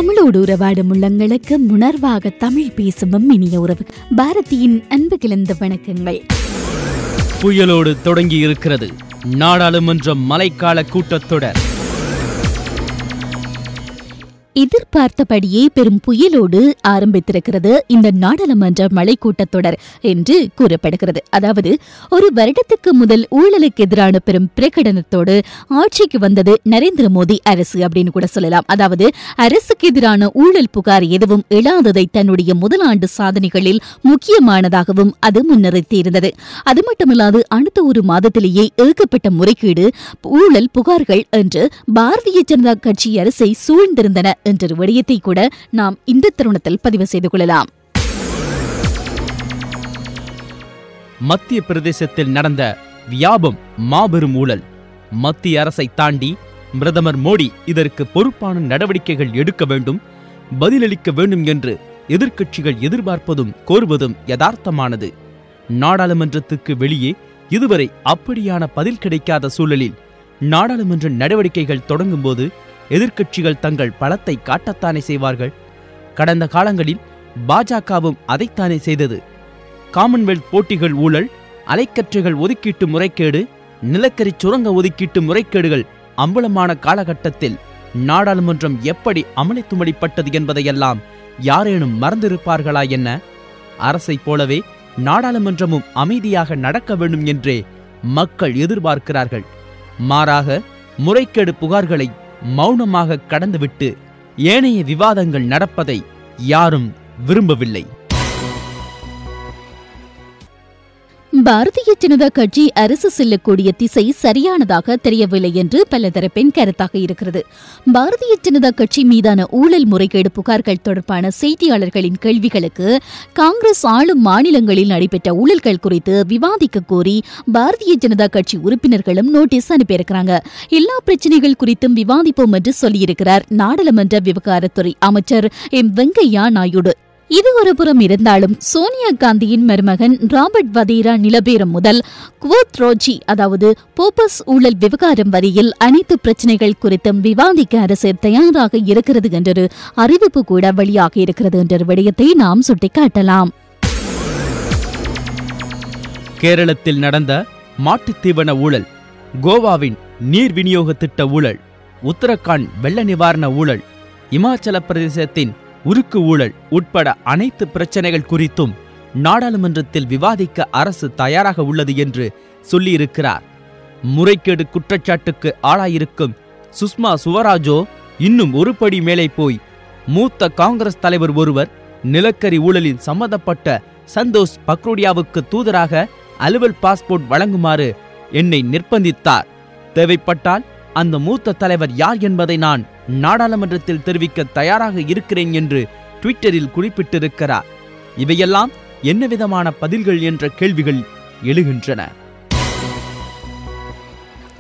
தமிழோடு உறவாடும் உள்ளங்களுக்கு உணர்வாக தமிழ் பேசும் இனிய உறவு பாரதியின் அன்பு கிளந்த வணக்கங்கள். புயலோடு தொடங்கி இருக்கிறது நாடாளுமன்ற மழைக்கால கூட்டத்தொடர். எதிர்பார்த்தபடியே பெரும் புயலோடு ஆரம்பித்திருக்கிறது இந்த நாடாளுமன்ற மழை கூட்டத்தொடர் என்று கூறப்படுகிறது. அதாவது ஒரு வருடத்துக்கு முதல் ஊழலுக்கு எதிரான பெரும் பிரகடனத்தோடு ஆட்சிக்கு வந்தது நரேந்திர மோடி அரசு அப்படின்னு கூட சொல்லலாம். அதாவது அரசுக்கு எதிரான ஊழல் புகார் எதுவும் எழாததை தன்னுடைய முதலாண்டு சாதனைகளில் முக்கியமானதாகவும் அது முன்னிறுத்தியிருந்தது. அது மட்டுமல்லாது அடுத்த ஒரு மாதத்திலேயே ஏகப்பட்ட முறைகேடு ஊழல் புகார்கள் என்று பாரதிய ஜனதா கட்சி அரசை சூழ்ந்திருந்தன என்ற விடயத்தை கூட நாம் இந்த தருணத்தில் பதிவு செய்து கொள்ளலாம். மத்திய பிரதேசத்தில் நடந்த வியாபம் மாபெரும் ஊழல். மத்திய அரசை தாண்டி பிரதமர் மோடி இதற்கு பொறுப்பான நடவடிக்கைகள் எடுக்க வேண்டும், பதிலளிக்க வேண்டும் என்று எதிர்க்கட்சிகள் எதிர்பார்ப்பதும் கோருவதும் யதார்த்தமானது. நாடாளுமன்றத்துக்கு வெளியே இதுவரை அப்படியான பதில் கிடைக்காத சூழலில் நாடாளுமன்ற நடவடிக்கைகள் தொடங்கும் போது எதிர்க்கட்சிகள் தங்கள் பலத்தை காட்டத்தானே செய்வார்கள். கடந்த காலங்களில் பாஜகவும் அதைத்தானே செய்தது. காமன்வெல்த் போட்டிகள் ஊழல், அலைக்கற்றைகள் ஒதுக்கீட்டு முறைகேடு, நிலக்கரி சுரங்க ஒதுக்கீட்டு முறைகேடுகள் அம்பலமான காலகட்டத்தில் நாடாளுமன்றம் எப்படி அமளித்துமளிப்பட்டது என்பதையெல்லாம் யாரேனும் மறந்திருப்பார்களா என்ன? அரசை போலவே நாடாளுமன்றமும் அமைதியாக நடக்க வேண்டும் என்றே மக்கள் எதிர்பார்க்கிறார்கள். மாறாக முறைகேடு புகார்களை மௌனமாக கடந்துவிட்டு ஏனைய விவாதங்கள் நடப்பதை யாரும் விரும்பவில்லை. பாரதிய ஜனதா கட்சி அரசு செல்லக்கூடிய திசை சரியானதாக தெரியவில்லை என்று பல தரப்பின் கருத்தாக இருக்கிறது. பாரதிய ஜனதா கட்சி மீதான ஊழல் முறைகேடு புகார்கள் தொடர்பான செய்தியாளர்களின் கேள்விகளுக்கு காங்கிரஸ் ஆளும் மாநிலங்களில் நடைபெற்ற ஊழல்கள் குறித்து விவாதிக்க கோரி பாரதிய ஜனதா கட்சி உறுப்பினர்களும் நோட்டீஸ் அனுப்பியிருக்கிறாங்க. எல்லா பிரச்சினைகள் குறித்தும் விவாதிப்போம் என்று சொல்லியிருக்கிறார் நாடாளுமன்ற விவகாரத்துறை அமைச்சர் எம் வெங்கையா நாயுடு. இது ஒரு புறம் இருந்தாலும் சோனியா காந்தியின் மருமகன் ராபர்ட் வதேரா நிலபேரம் முதல் குவோத்ரோஜி அதாவது போபஸ் ஊழல் விவகாரம் வரையில் அனைத்து பிரச்சினைகள் குறித்தும் விவாதிக்க அரசு தயாராக இருக்கிறது என்றொரு அறிவிப்பு கூட வெளியாக இருக்கிறது என்ற விடயத்தை நாம் சுட்டிக்காட்டலாம். கேரளத்தில் நடந்த மாட்டுத்தீவன ஊழல், கோவாவின் நீர் விநியோக திட்ட ஊழல், உத்தரகாண்ட் வெள்ள நிவாரண ஊழல், இமாச்சல பிரதேசத்தின் உருக்கு ஊழல் உட்பட அனைத்து பிரச்சனைகள் குறித்தும் நாடாளுமன்றத்தில் விவாதிக்க அரசு தயாராக உள்ளது என்று சொல்லியிருக்கிறார். முறைகேடு குற்றச்சாட்டுக்கு ஆளாயிருக்கும் சுஷ்மா சுவராஜோ இன்னும் ஒரு படி மேலே போய் மூத்த காங்கிரஸ் தலைவர் ஒருவர் நிலக்கரி ஊழலில் சம்பந்தப்பட்ட சந்தோஷ் பக்ரோடியாவுக்கு தூதராக அலுவல் பாஸ்போர்ட் வழங்குமாறு என்னை நிர்பந்தித்தார். தேவைப்பட்டால் அந்த மூத்த தலைவர் யார் என்பதை நான் நாடாளுமன்றத்தில் தெரிவிக்க தயாராக இருக்கிறேன் என்று ட்விட்டரில் குறிப்பிட்டிருக்கிறார். இவையெல்லாம் என்ன விதமான பதில்கள் என்ற கேள்விகள் எழுகின்றன.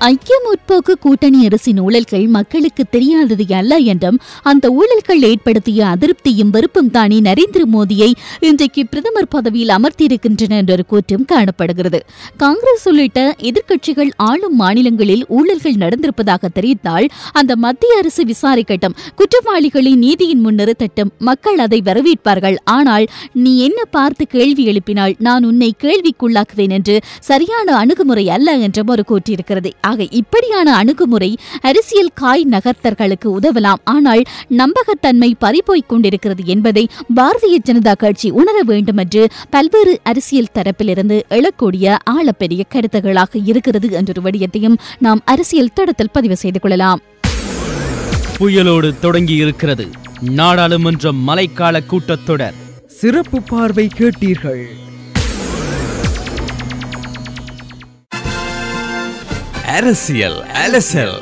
ஐக்கிய முற்போக்கு கூட்டணி அரசின் ஊழல்கள் மக்களுக்கு தெரியாதது அல்ல என்றும் அந்த ஊழல்கள் ஏற்படுத்திய அதிருப்தியும் வெறுப்பும் தானே நரேந்திர மோடியை இன்றைக்கு பிரதமர் பதவியில் அமர்த்தியிருக்கின்றன என்ற கூற்றும் காணப்படுகிறது. காங்கிரஸ் உள்ளிட்ட எதிர்க்கட்சிகள் ஆளும் மாநிலங்களில் ஊழல்கள் நடந்திருப்பதாக தெரிவித்தால் அந்த மத்திய அரசு விசாரிக்கட்டும், குற்றவாளிகளை நீதியின் முன் நிறுத்தட்டும், மக்கள் அதை வரவேற்பார்கள். ஆனால் நீ என்ன பார்த்து கேள்வி எழுப்பினால் நான் உன்னை கேள்விக்குள்ளாக்குவேன் என்று சரியான அணுகுமுறை அல்ல என்றும் ஒரு கூற்றிருக்கிறது. ஆக இப்படியான அணுகுமுறை அரசியல் காய் நகர்த்தர்களுக்கு உதவலாம், ஆனால் நம்பகத்தன்மை பறிபோய்க் கொண்டிருக்கிறது என்பதை பாரதிய ஜனதா கட்சி உணர வேண்டும் என்று பல்வேறு அரசியல் தரப்பிலிருந்து எழக்கூடிய ஆழப்பெரிய கருத்துகளாக இருக்கிறது என்ற விடயத்தையும் நாம் அரசியல் தடத்தில் பதிவு செய்து கொள்ளலாம். புயலோடு தொடங்கி இருக்கிறது நாடாளுமன்ற மழைக்கால கூட்டத்தொடர். சிறப்பு பார்வை கேட்டீர்கள். அரசியல் அலசல்.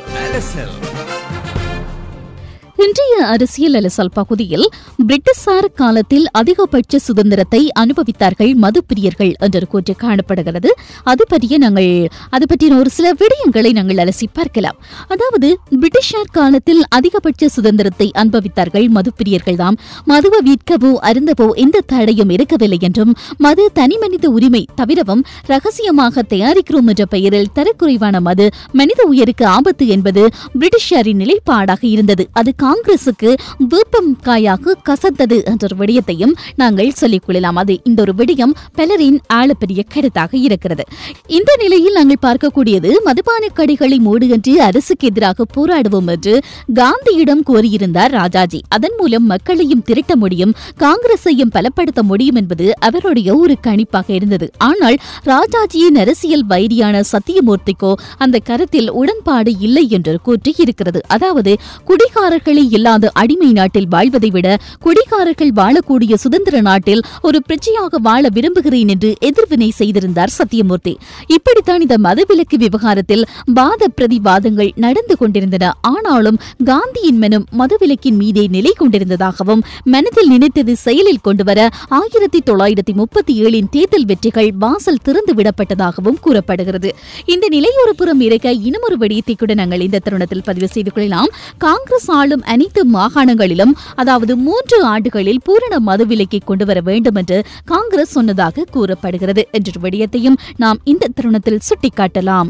இன்றைய அரசியல் அலசல் பகுதியில் பிரிட்டிஷார் காலத்தில் அதிகபட்ச சுதந்திரத்தை அனுபவித்தார்கள் மதுப்பிரியர்கள் என்ற கூற்று காணப்படுகிறது. அது பற்றிய ஒரு சில விடயங்களை நாங்கள் அலசி பார்க்கலாம். அதாவது பிரிட்டிஷார் காலத்தில் அதிகபட்ச சுதந்திரத்தை அனுபவித்தார்கள் மதுப்பிரியர்கள் தாம். மதுவை விற்கவோ அருந்தவோ எந்த தடையும் இருக்கவில்லை என்றும் மது தனிமனித உரிமை தவிரவும் ரகசியமாக தயாரிக்கிறோம் என்ற பெயரில் தரக்குறைவான மது மனித உயிருக்கு ஆபத்து என்பது பிரிட்டிஷாரின் நிலைப்பாடாக இருந்தது. அது காங்கிரசுக்கு வேப்பம் காயாக கசந்தது என்ற விடயத்தையும் நாங்கள் சொல்லிக் கொள்ளலாம். அது இந்த ஒரு விடயம் பலரின் ஆழப்பெரிய கருத்தாக இருக்கிறது. இந்த நிலையில் நாங்கள் பார்க்கக்கூடியது மதுபான கடைகளை மூடுகின்ற அரசுக்கு எதிராக போராடுவோம் என்று காந்தியிடம் கோரியிருந்தார் ராஜாஜி. அதன் மூலம் மக்களையும் திரட்ட முடியும், காங்கிரஸையும் பலப்படுத்த முடியும் என்பது அவருடைய ஒரு கணிப்பாக இருந்தது. ஆனால் ராஜாஜியின் அரசியல் வைரியான சத்தியமூர்த்திக்கோ அந்த கருத்தில் உடன்பாடு இல்லை என்று கூற்று இருக்கிறது. அதாவது குடிகாரர்களே இல்லாத அடிமை நாட்டில் வாழ்வதை விட குடிகாரர்கள் வாழக்கூடிய சுதந்திர நாட்டில் ஒரு பிரஜையாக வாழ விரும்புகிறேன் என்று எதிர்வினை செய்திருந்தார் சத்தியமூர்த்தி. இப்படித்தான் இந்த மதவிலக்கு விவகாரத்தில் வாத பிரதிவாதங்கள் நடந்து கொண்டிருந்தன. ஆனாலும் காந்தியின் மனம் மதவிலக்கின் மீதே நிலை கொண்டிருந்ததாகவும் மனதில் நினைத்தது செயலில் கொண்டுவர 1937 தேர்தல் வெற்றிகள் வாசல் திறந்து விடப்பட்டதாகவும் கூறப்படுகிறது. இந்த நிலை ஒரு புறம் இருக்க இன்னும் ஒரு விடயத்தை கூட நாங்கள் இந்த தருணத்தில் பதிவு செய்து கொள்ளலாம். காங்கிரஸ் ஆளும் அனைத்து மாகாணங்களிலும் அதாவது 3 ஆண்டுகளில் பூரண மதுவிலக்கை கொண்டு வர வேண்டும் என்று காங்கிரஸ் சொன்னதாக கூறப்படுகிறது என்ற விடயத்தையும் நாம் இந்த தருணத்தில் சுட்டிக்காட்டலாம்.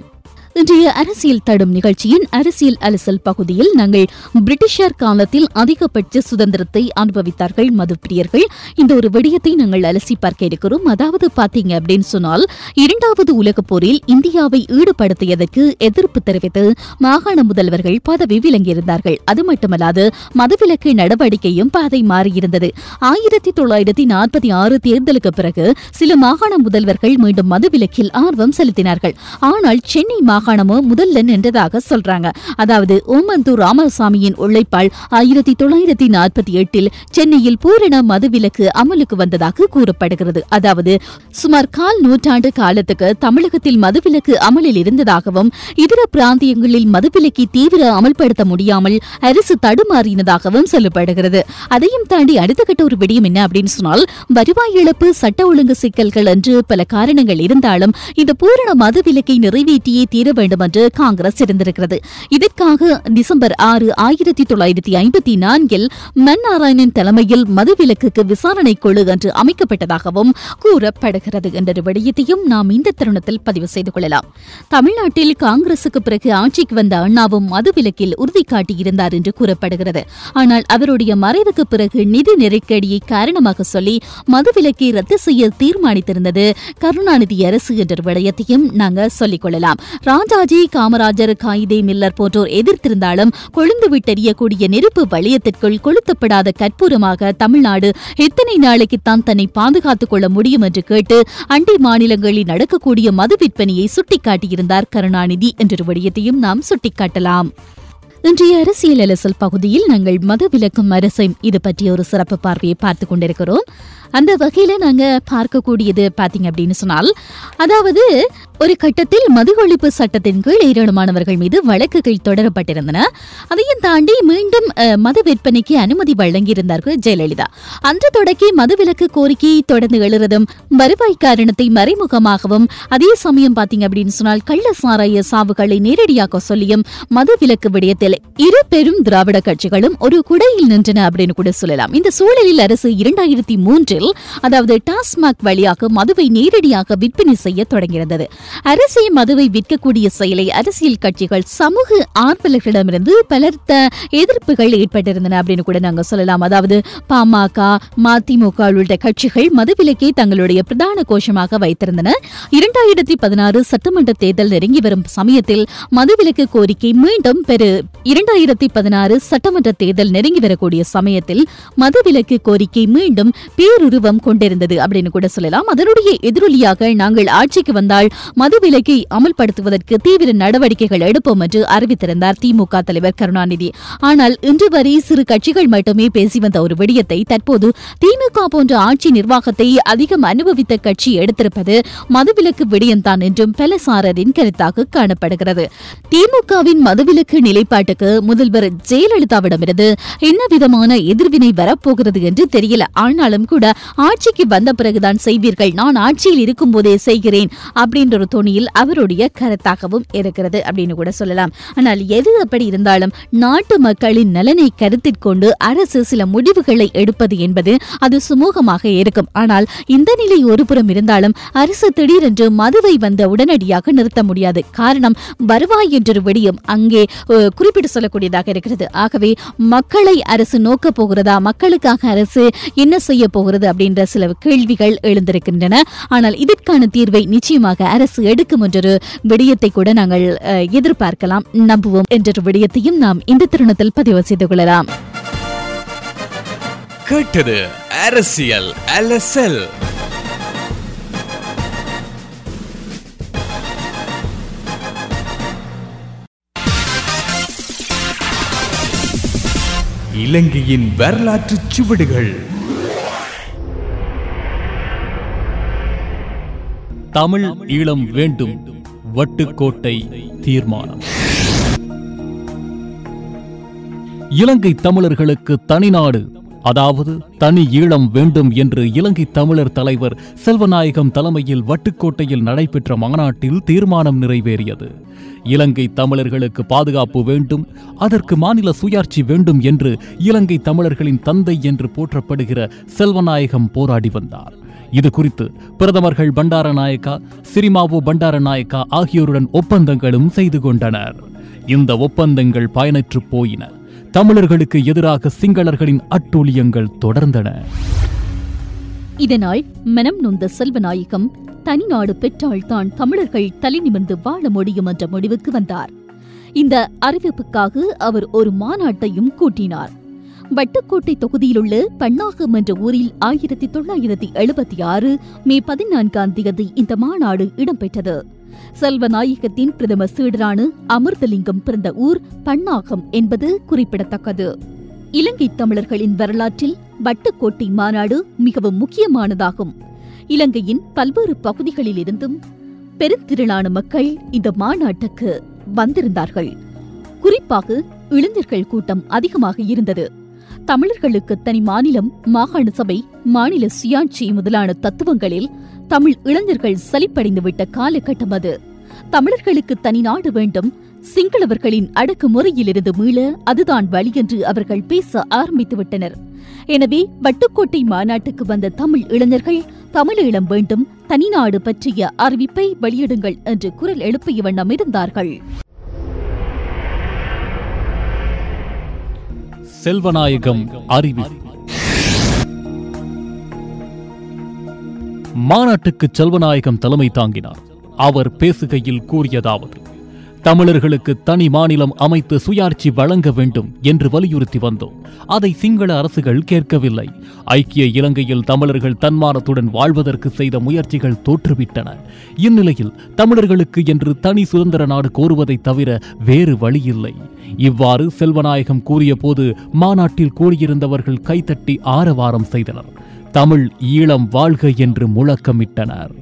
இன்றைய அரசியல் தடும் நிகழ்ச்சியின் அரசியல் அலசல் பகுதியில் நாங்கள் பிரிட்டிஷார் காலத்தில் அதிகபட்ச சுதந்திரத்தை அனுபவித்தார்கள் மதுப்பிரியர்கள். இந்த ஒரு விடயத்தை நாங்கள் அலசி பார்க்க இருக்கிறோம். அதாவது பாத்தீங்க அப்படின்னு சொன்னால் 2வது உலகப் போரில் இந்தியாவை ஈடுபடுத்தியதற்கு எதிர்ப்பு தெரிவித்து மாகாண முதல்வர்கள் பதவி விலங்கியிருந்தார்கள். அது மட்டுமல்லாது மதுவிலக்கு நடவடிக்கையும் பாதை மாறியிருந்தது. 1946 தேர்தலுக்கு பிறகு சில மாகாண முதல்வர்கள் மீண்டும் மதுவிலக்கில் ஆர்வம் செலுத்தினார்கள். ஆனால் சென்னை மாகாணமும் முதல்ல நின்றதாக சொல்றாங்க. அதாவது ஓமந்தூர் ராமசாமியின் உழைப்பால் 1948 சென்னையில் பூரண மதுவிலக்கு அமலுக்கு வந்ததாக கூறப்படுகிறது. அதாவது சுமார் 1/4 நூற்றாண்டு காலத்துக்கு தமிழகத்தில் மதுவிலக்கு அமலில் இருந்ததாகவும் இதர பிராந்தியங்களில் மதுவிலக்கை தீவிர அமல்படுத்த முடியாமல் அரசு தடுமாறினதாகவும் சொல்லப்படுகிறது. அதையும் தாண்டி அடுத்த கட்ட ஒரு விடயம் என்ன அப்படின்னு சொன்னால் வருவாய் இழப்பு, சட்ட ஒழுங்கு சிக்கல்கள் என்று பல காரணங்கள் இருந்தாலும் இந்த பூரண மதுவிலக்கை நிறைவேற்றியே தீர வேண்டும் என்று காங்கிரஸ் இருந்திருக்கிறது. இதற்காக டிசம்பர் 6, 1954 மன்னாராயணன் தலைமையில் மதுவிலக்குக்கு விசாரணை குழு என்று அமைக்கப்பட்டதாகவும் கூறப்படுகிறது என்ற விடயத்தையும் நாம் இந்த தருணத்தில் பதிவு செய்து கொள்ளலாம். தமிழ்நாட்டில் காங்கிரசுக்கு பிறகு ஆட்சிக்கு வந்த அண்ணாவும் மதுவிலக்கில் உறுதி காட்டியிருந்தார் என்று கூறப்படுகிறது. ஆனால் அவருடைய மறைவுக்கு பிறகு நிதி நெருக்கடியை காரணமாக சொல்லி மதுவிலக்கை ரத்து செய்ய தீர்மானித்திருந்தது கருணாநிதி அரசு என்ற விடயத்தையும் நாங்கள் சொல்லிக் கொள்ளலாம். ராஜாஜி, காமராஜர், காயிதே மில்லர் போன்றோர் எதிர்த்திருந்தாலும் கொழுந்து விட்டெறியக்கூடிய நெருப்பு வளையத்திற்குள் கொளுத்தப்படாத கற்பூரமாக தமிழ்நாடு எத்தனை நாளைக்குத்தான் தன்னை பாதுகாத்துக் கொள்ள முடியும் என்று கேட்டு அண்டை மாநிலங்களில் நடக்கக்கூடிய மது விற்பனையை சுட்டிக்காட்டியிருந்தார் கருணாநிதி என்ற விடயத்தையும் நாம் சுட்டிக்காட்டலாம். இன்றைய அரசியல் அலசல் பகுதியில் நாங்கள் மதுவிலக்கும் அரசை இது பற்றிய ஒரு சிறப்பு பார்வையை பார்த்துக் கொண்டிருக்கிறோம். அந்த வகையில நாங்க பார்க்கக்கூடியது பாத்தீங்க அப்படின்னு சொன்னால் அதாவது ஒரு கட்டத்தில் மது ஒழிப்பு சட்டத்தின் கீழ் ஏராளமானவர்கள் மீது வழக்குகள் தொடரப்பட்டிருந்தன. அதையும் தாண்டி மீண்டும் மது விற்பனைக்கு அனுமதி வழங்கியிருந்தார்கள் ஜெயலலிதா. அன்று தொடக்கி மதுவிலக்கு கோரிக்கையை தொடர்ந்து எழுறதும் வருவாய் காரணத்தை மறைமுகமாகவும் அதே சமயம் பாத்தீங்க அப்படின்னு சொன்னால் கள்ள சாராய சாவுகளை நேரடியாக சொல்லியும் மதுவிலக்கு விடயத்தில் இரு பெரும் திராவிட கட்சிகளும் ஒரு குடையில் நின்றன அப்படின்னு கூட சொல்லலாம். இந்த சூழலில் அரசு 2003 அதாவது டாஸ்மாக் வழியாக மதுவை நேரடியாக விற்பனை செய்ய தொடங்கியிருந்தது. அரசு மதுவை விற்கக்கூடிய செயலை அரசியல் கட்சிகள் சமூக ஆர்வலர்களிடமிருந்து பலர்த்த எதிர்ப்புகள் ஏற்பட்டிருந்தன அப்படின்னு கூட நாங்க சொல்லலாம். அதாவது பாமக, மதிமுக உள்ளிட்ட கட்சிகள் மதுவிலக்கை தங்களுடைய பிரதான கோஷமாக வைத்திருந்தன. 2016 சட்டமன்ற தேர்தல் நெருங்கி வரும் சமயத்தில் மதுவிலக்கு கோரிக்கை மீண்டும் 2016 சட்டமன்ற தேர்தல் நெருங்கி வரக்கூடிய சமயத்தில் மதுவிலக்கு கோரிக்கை மீண்டும் பேருருவம் கொண்டிருந்தது அப்படின்னு கூட சொல்லலாம். அதனுடைய எதிரொலியாக நாங்கள் ஆட்சிக்கு வந்தால் மதுவிலக்கை அமல்படுத்துவதற்கு தீவிர நடவடிக்கைகள் எடுப்போம் என்று அறிவித்திருந்தார் திமுக தலைவர் கருணாநிதி. ஆனால் இன்று வரை சிறு கட்சிகள் மட்டுமே பேசி வந்த ஒரு விடயத்தை தற்போது திமுக போன்ற ஆட்சி நிர்வாகத்தை அதிகம் அனுபவித்த கட்சி எடுத்திருப்பது மதுவிலக்கு விடயம்தான் என்றும் பலசாரரின் கருத்தாக காணப்படுகிறது. திமுகவின் மதுவிலக்கு நிலைப்பாட்டுக்கு முதல்வர் ஜெயலலிதாவிடமிருந்து என்ன விதமான எதிர்வினை வரப்போகிறது என்று தெரியல. ஆனாலும் கூட ஆட்சிக்கு வந்த பிறகுதான் செய்வீர்கள், நான் ஆட்சியில் இருக்கும் போதே செய்கிறேன் அப்படின்ற ஒரு தொனியில் அவருடைய கருத்தாகவும் இருக்கிறது அப்படின்னு கூட சொல்லலாம். ஆனால் எது அப்படி இருந்தாலும் நாட்டு மக்களின் நலனை கருத்தில் கொண்டு அரசு சில முடிவுகளை எடுப்பது என்பது அது சுமூகமாக இருக்கும். ஆனால் இந்த நிலை ஒருபுறம் இருந்தாலும் அரசு திடீரென்று மதுவை வந்த உடனடியாக நிறுத்த முடியாது. காரணம் வருவாய் என்ற விடயம் அங்கே குறிப்பிட்டு சொல்லக்கூடியதாக இருக்கிறது. ஆகவே மக்களை அரசு நோக்க போகிறதா, மக்களுக்காக அரசு என்ன செய்ய போகிறது அப்படின்ற சில கேள்விகள் எழுந்திருக்கின்றன. ஆனால் இதற்கான தீர்வை நிச்சயமாக அரசு எடுக்கும் என்ற விடயத்தை கூட நாங்கள் எதிர்பார்க்கலாம், நம்புவோம் என்ற விடயத்தையும் நாம் இந்த தருணத்தில் பதிவு செய்து கொள்ளலாம். கேட்டது அரசியல் LSL. இலங்கையின் வரலாற்று சுவடுகள். தமிழ் ஈழம் வேண்டும், வட்டுக்கோட்டை தீர்மானம். இலங்கை தமிழர்களுக்கு தனிநாடு, அதாவது தனி ஈழம் வேண்டும் என்று இலங்கை தமிழர் தலைவர் செல்வநாயகம் தலைமையில் வட்டுக்கோட்டையில் நடைபெற்ற மாநாட்டில் தீர்மானம் நிறைவேறியது. இலங்கை தமிழர்களுக்கு பாதுகாப்பு வேண்டும், அதற்கு மாநில சுயாட்சி வேண்டும் என்று இலங்கை தமிழர்களின் தந்தை என்று போற்றப்படுகிற செல்வநாயகம் போராடி வந்தார். இது குறித்து பிரதமர்கள் பண்டாரநாயக்கா, சிறிமாவோ பண்டாரநாயக்கா ஆகியோருடன் ஒப்பந்தங்களும் செய்து கொண்டனர். இந்த ஒப்பந்தங்கள் பயனற்று போயின. தமிழர்களுக்கு எதிராக சிங்களர்களின் அட்டூழியங்கள் தொடர்ந்தன. இதனால் மனம் நொந்த செல்வநாயகம் தனிநாடு பெற்றால் தான் தமிழர்கள் தலை நிமிர்ந்து வாழ முடியும் என்ற முடிவுக்கு வந்தார். இந்த அறிவிப்புக்காக அவர் ஒரு மாநாட்டையும் கூட்டினார். வட்டுக்கோட்டை தொகுதியிலுள்ள பன்னாகம் என்ற ஊரில் 1976 மே 14 இந்த மாநாடு இடம்பெற்றது. செல்வநாயகத்தின் பிரதம சீடரான அமிர்தலிங்கம் பிறந்த ஊர் பன்னாகம் என்பது குறிப்பிடத்தக்கது. இலங்கை தமிழர்களின் வரலாற்றில் வட்டுக்கோட்டை மாநாடு மிகவும் முக்கியமானதாகும். இலங்கையின் பல்வேறு பகுதிகளில் இருந்தும் பெருந்திரளான மக்கள் இந்த மாநாட்டுக்கு வந்திருந்தார்கள். குறிப்பாக இளைஞர்கள் கூட்டம் அதிகமாக இருந்தது. தமிழர்களுக்கு தனி மாநிலம், மாகாண சபை, மாநில சுயாட்சி முதலான தத்துவங்களில் தமிழ் இளைஞர்கள் சலிப்படைந்துவிட்ட காலகட்டம் அது. தமிழர்களுக்கு தனி நாடு வேண்டும், சிங்களவர்களின் அடக்குமுறையிலிருந்து மீள அதுதான் வழி என்று அவர்கள் பேச ஆரம்பித்துவிட்டனர். எனவே வட்டுக்கோட்டை மாநாட்டுக்கு வந்த தமிழ் இளைஞர்கள் தமிழீழம் வேண்டும், தனிநாடு பற்றிய அறிவிப்பை வெளியிடுங்கள் என்று குரல் எழுப்பிய வண்ணம் இருந்தார்கள். செல்வநாயகம் அறிவிப்பு. மாநாட்டுக்கு செல்வநாயகம் தலைமை தாங்கினார். அவர் பேசுகையில் கூறியதாவது: தமிழர்களுக்கு தனி மாநிலம் அமைத்து சுயாட்சி வழங்க வேண்டும் என்று வலியுறுத்தி வந்தோம். அதை சிங்கள அரசுகள் கேட்கவில்லை. ஐக்கிய இலங்கையில் தமிழர்கள் தன்மானத்துடன் வாழ்வதற்கு செய்த முயற்சிகள் தோற்றுவிட்டன. இந்நிலையில் தமிழர்களுக்கு என்று தனி சுதந்திர நாடு கோருவதை தவிர வேறு வழியில்லை. இவ்வாறு செல்வநாயகம் கூறிய போது மாநாட்டில் கூடியிருந்தவர்கள் கைத்தட்டி ஆரவாரம் செய்தனர். தமிழ் ஈழம் வாழ்க என்று முழக்கமிட்டனர்.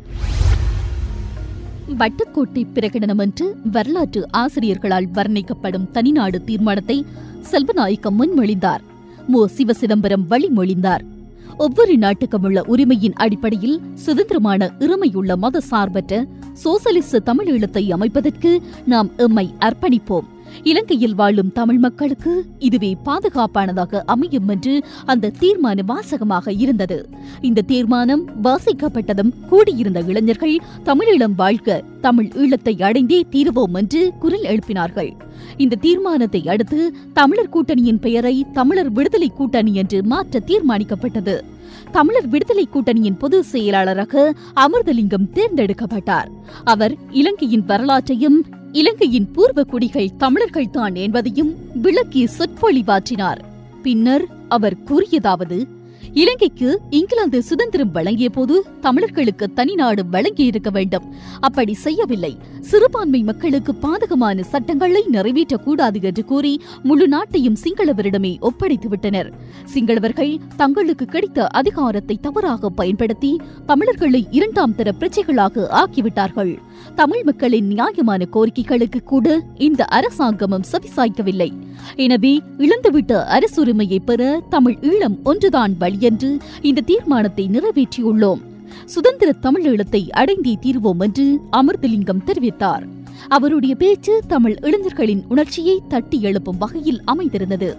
வட்டுக்கோட்டை பிரகடனம் என்று வரலாற்று ஆசிரியர்களால் வர்ணிக்கப்படும் தனிநாடு தீர்மானத்தை செல்வநாயகம் முன்மொழிந்தார். மு. சிவசிதம்பரம் வழிமொழிந்தார். ஒவ்வொரு நாட்டுக்கும் உள்ள உரிமையின் அடிப்படையில் சுதந்திரமான இறைமையுள்ள மத சார்பற்ற சோசலிச தமிழீழத்தை அமைப்பதற்கு நாம் எம்மை அர்ப்பணிப்போம். இலங்கையில் வாழும் தமிழ் மக்களுக்கு இதுவே பாதுகாப்பானதாக அமையும் என்று அந்த தீர்மான வாசகமாக இருந்தது. இந்த தீர்மானம் வாசிக்கப்பட்டதும் கூடியிருந்த இளைஞர்கள் தமிழீழம் வாழ்க, தமிழ் ஈழத்தை அடைந்தே தீருவோம் என்று குரல் எழுப்பினார்கள். இந்த தீர்மானத்தை அடுத்து தமிழர் கூட்டணியின் பெயரை தமிழர் விடுதலை கூட்டணி என்று மாற்ற தீர்மானிக்கப்பட்டது. தமிழர் விடுதலை கூட்டணியின் பொதுச் செயலாளராக அமிர்தலிங்கம் தேர்ந்தெடுக்கப்பட்டார். அவர் இலங்கையின் வரலாற்றையும் இலங்கையின் பூர்வ குடிகள் தமிழர்கள்தான் என்பதையும் விளக்கி சொற்பொழிவாற்றினார். பின்னர் அவர் கூறியதாவது: இலங்கைக்கு இங்கிலாந்து சுதந்திரம் வழங்கிய போது தமிழர்களுக்கு தனிநாடு வழங்கியிருக்க வேண்டும். அப்படி செய்யவில்லை. சிறுபான்மை மக்களுக்கு பாதகமான சட்டங்களை நிறைவேற்றக்கூடாது என்று கூறி முழு நாட்டையும் சிங்களவரிடமே ஒப்படைத்துவிட்டனர். சிங்களவர்கள் தங்களுக்கு கிடைத்த அதிகாரத்தை தவறாக பயன்படுத்தி தமிழர்களை இரண்டாம் தர பிரஜைகளாக ஆக்கிவிட்டார்கள். தமிழ் மக்களின் நியாயமான கோரிக்கைகளுக்கு கூட இந்த அரசாங்கமும் செவிசாய்க்கவில்லை. எனவே இழந்துவிட்ட அரசுரிமையை பெற தமிழ் ஈழம் ஒன்றுதான் வழி என்று இந்த தீர்மானத்தை நிறைவேற்றியுள்ளோம். சுதந்திர தமிழீழத்தை அடைந்தே தீர்வோம் என்று அமிர்தலிங்கம் தெரிவித்தார். அவருடைய பேச்சு தமிழ் இளைஞர்களின் உணர்ச்சியை தட்டி எழுப்பும் வகையில் அமைந்திருந்தது.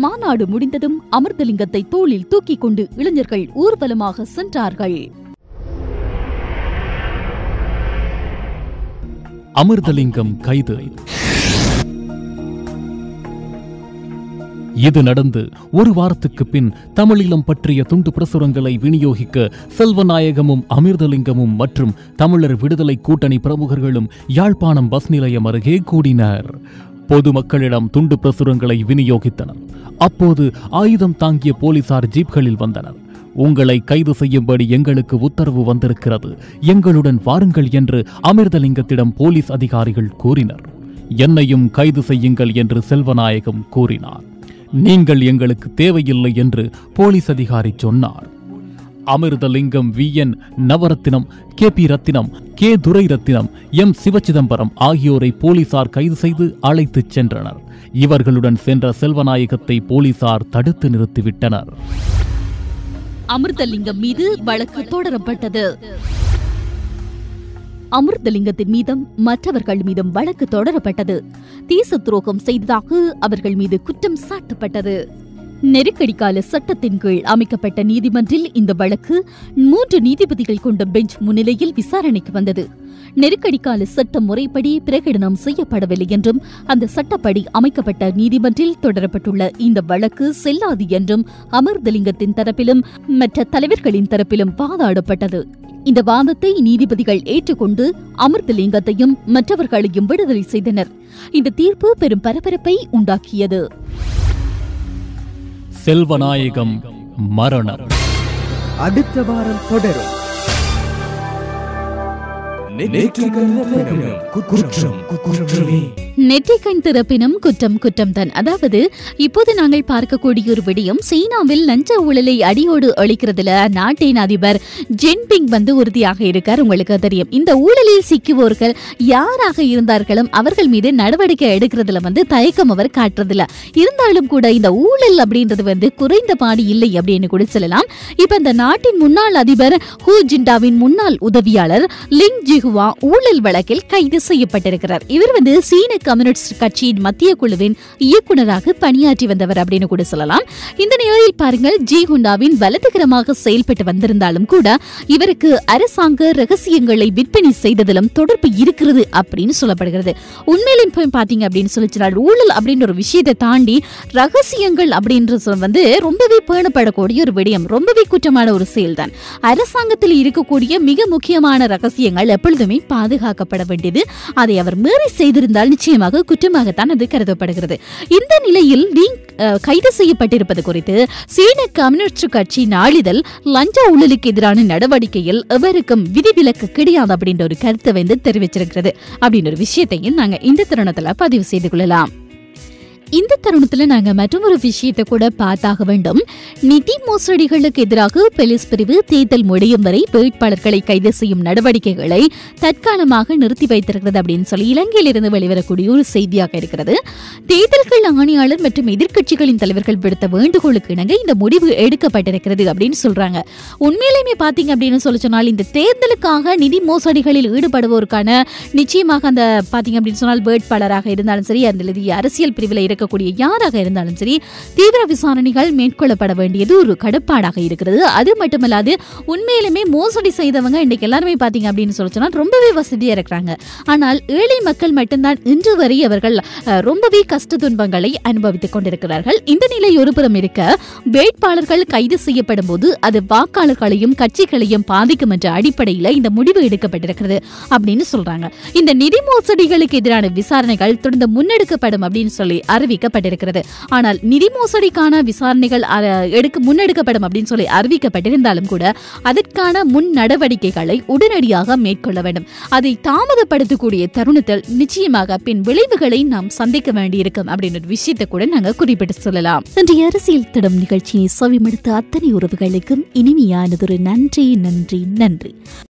மாநாடு முடிந்ததும் அமிர்தலிங்கத்தை தோளில் தூக்கிக் கொண்டு இளைஞர்கள் ஊர்வலமாக சென்றார்கள். அமிர்தலிங்கம் கைது. இது நடந்து ஒரு வாரத்துக்கு பின் தமிழீழம் பற்றிய துண்டு பிரசுரங்களை விநியோகிக்க செல்வநாயகமும் அமிர்தலிங்கமும் மற்றும் தமிழர் விடுதலை கூட்டணி பிரமுகர்களும் யாழ்ப்பாணம் பஸ் நிலையம் அருகே கூடினர். பொதுமக்களிடம் துண்டு பிரசுரங்களை விநியோகித்தனர். அப்போது ஆயுதம் தாங்கிய போலீசார் ஜீப்களில் வந்தனர். உங்களை கைது செய்யும்படி எங்களுக்கு உத்தரவு வந்திருக்கிறது, எங்களுடன் வாருங்கள் என்று அமிர்தலிங்கத்திடம் போலீஸ் அதிகாரிகள் கூறினர். என்னையும் கைது செய்யுங்கள் என்று செல்வநாயகம் கூறினார். நீங்கள் எங்களுக்கு தேவையில்லை என்று போலீஸ் அதிகாரி சொன்னார். அமிர்தலிங்கம், VN நவரத்தினம், KP ரத்தினம், K துரை ரத்தினம், M சிவச்சிதம்பரம் ஆகியோரை போலீசார் கைது செய்து அழைத்துச் சென்றனர். இவர்களுடன் சென்ற செல்வநாயகத்தை போலீசார் தடுத்து நிறுத்திவிட்டனர். அமிர்தலிங்கம் மீது வழக்கு தொடரப்பட்டது. அமிர்தலிங்கத்தின் மீதும் மற்றவர்கள் மீதும் வழக்கு தொடரப்பட்டது. தேச துரோகம் செய்ததாக அவர்கள் மீது குற்றம் சாட்டப்பட்டது. நெருக்கடி கால சட்டத்தின் கீழ் அமைக்கப்பட்ட நீதிமன்றில் இந்த வழக்கு 3 நீதிபதிகள் கொண்ட பெஞ்ச் முன்னிலையில் விசாரணைக்கு வந்தது. நெருக்கடி கால சட்ட முறைப்படி பிரகடனம் செய்யப்படவில்லை என்றும் அந்த சட்டப்படி அமைக்கப்பட்ட நீதிமன்றில் தொடரப்பட்டுள்ள இந்த வழக்கு செல்லாது என்றும் அமிர்தலிங்கத்தின் தரப்பிலும் மற்ற தலைவர்களின் தரப்பிலும் வாதாடப்பட்டது. இந்த வாதத்தை நீதிபதிகள் ஏற்றுக்கொண்டு அமிர்தலிங்கத்தையும் மற்றவர்களையும் விடுதலை செய்தனர். இந்த தீர்ப்பு பெரும் பரபரப்பை உண்டாக்கியது. செல்வநாயகம் மரணம். அடுத்த வாரம் தொடரும். நெற்றிக்கண் திறப்பினும் குற்றம் குற்றம்தான். அதாவது இப்போது நாங்கள் பார்க்கக்கூடிய ஒரு விடயம், சீனாவில் லஞ்ச ஊழலை அடியோடு ஒழிக்கிறதுல நாட்டின் அதிபர் ஜின்பிங் உறுதியாக இருக்கார். உங்களுக்கு தெரியும், இந்த ஊழலில் சிக்குவோர்கள் யாராக இருந்தார்களும் அவர்கள் மீது நடவடிக்கை எடுக்கிறதுல தயக்கம் அவர் காட்டுறதில்ல. இருந்தாலும் கூட இந்த ஊழல் அப்படின்றது குறைந்த பாடு இல்லை அப்படின்னு கூட சொல்லலாம். இப்ப இந்த நாட்டின் முன்னாள் அதிபர் ஹூ ஜிண்டாவின் முன்னாள் உதவியாளர் லிங் ஜிஹுவா ஊழல் வழக்கில் கைது செய்யப்பட்டிருக்கிறார். இவர் சீன கம்யூனிஸ்ட் கட்சியின் மத்திய குழுவின் இயக்குநராக பணியாற்றி வந்தவர் அப்படின்னு கூட சொல்லலாம். இந்த நிலையில் பாருங்கள், ஜிஹுண்டாவின் வலதுகரமாக செயல்பட்டு வந்திருந்தாலும் கூட இவருக்கு அரசாங்க ரகசியங்களை விற்பனை செய்ததிலும் தொடர்பு இருக்கிறது அப்படின்னு சொல்லப்படுகிறது. உண்மையிலும் பாத்தீங்க அப்படின்னு சொல்லிச்சால் ஊழல் அப்படின்ற ஒரு விஷயத்தை தாண்டி ரகசியங்கள் அப்படின்றது ரொம்பவே பேணப்படக்கூடிய ஒரு விடயம், ரொம்பவே குற்றமான ஒரு செயல்தான். அரசாங்கத்தில் இருக்கக்கூடிய மிக முக்கியமான ரகசியங்கள் எப்பொழுதுமே பாதுகாக்கப்பட வேண்டியது. அதை அவர் மீறி செய்திருந்தால் நிச்சயமாக குற்றமாகத்தான் அது கருதப்படுகிறது. இந்த நிலையில் கைது செய்யப்பட்டிருப்பது குறித்து சீன கம்யூனிஸ்ட் கட்சி நாளிதழ் லஞ்ச ஊழலுக்கு எதிரான நடவடிக்கையில் எவருக்கும் விதிவிலக்கு கிடையாது அப்படின்ற ஒரு கருத்தை தெரிவிச்சிருக்கிறது. அப்படின்ற ஒரு விஷயத்தையும் நாங்க இந்த தருணத்துல பதிவு செய்து கொள்ளலாம். இந்த தருணத்துல நாங்க மற்றொரு விஷயத்தை கூட பார்த்தாக வேண்டும். நிதி மோசடிகளுக்கு எதிராக போலீஸ் பிரிவு தேர்தல் முடியும் வரை வேட்பாளர்களை கைது செய்யும் நடவடிக்கைகளை தற்காலமாக நிறுத்தி வைத்திருக்கிறது அப்படின்னு சொல்லி இலங்கையிலிருந்து வெளிவரக்கூடிய ஒரு செய்தியாக இருக்கிறது. தேர்தல்கள் ஆணையாளர் மற்றும் எதிர்க்கட்சிகளின் தலைவர்கள் விடுத்த வேண்டுகோளுக்கு இணங்க இந்த முடிவு எடுக்கப்பட்டிருக்கிறது அப்படின்னு சொல்றாங்க. உண்மையிலுமே பாத்தீங்க அப்படின்னு சொல்லி சொன்னால் இந்த தேர்தலுக்காக நிதி மோசடிகளில் ஈடுபடுவோருக்கான நிச்சயமாக அந்த பாத்தீங்க அப்படின்னு சொன்னால் வேட்பாளராக இருந்தாலும் சரி, அந்த அரசியல் பிரிவில் இருக்கக்கூடிய யாராக இருந்தாலும் சரி, தீவிர விசாரணைகள் மேற்கொள்ளப்பட வேண்டியது ஒரு கடப்பாடாக இருக்கிறது. அது மட்டுமல்லாது உண்மையிலுமே மோசடி செய்தவங்க இன்னைக்கு எல்லாருமே பாத்தீங்க அப்படின்னு சொன்னா ரொம்பவே வசதியா இருக்கிறாங்க. ஆனால் ஏழை மக்கள் மட்டும்தான் இன்று வரை அவர்கள் ரொம்பவே கஷ்ட துன்பங்களை அனுபவித்துக் கொண்டிருக்கிறார்கள். இந்த நிலை ஒருபுறம் இருக்க, வேட்பாளர்கள் கைது செய்யப்படும் போது அது வாக்காளர்களையும் கட்சிகளையும் பாதிக்கும் என்ற அடிப்படையில் இந்த முடிவு எடுக்கப்பட்டிருக்கிறது அப்படின்னு சொல்றாங்க. இந்த நிதி மோசடிகளுக்கு எதிரான விசாரணைகள் தொடர்ந்து முன்னெடுக்கப்படும் அப்படின்னு சொல்லி அறிவிக்கப்பட்டிருக்கிறது. ஆனால் நிதி மோசடிக்கான விசாரணைகள் முன்னெடுக்கப்படும் அப்படின்னு சொல்லி அறிவிக்கப்பட்டிருந்தாலும் கூட அதற்கான முன் நடவடிக்கைகளை உடனடியாக மேற்கொள்ள வேண்டும். அதை தாமதப்படுத்தக்கூடிய தருணத்தில் நிச்சயமாக பின் விளைவுகளை நாம் சந்திக்க வேண்டியிருக்கும் அப்படின்ற விஷயத்தை கூட நாங்கள் குறிப்பிட்டு சொல்லலாம். இன்றைய அரசியல் திடம் நிகழ்ச்சியை செவிமடுத்த அத்தனை உறவுகளுக்கும் இனிமையானதொரு நன்றி.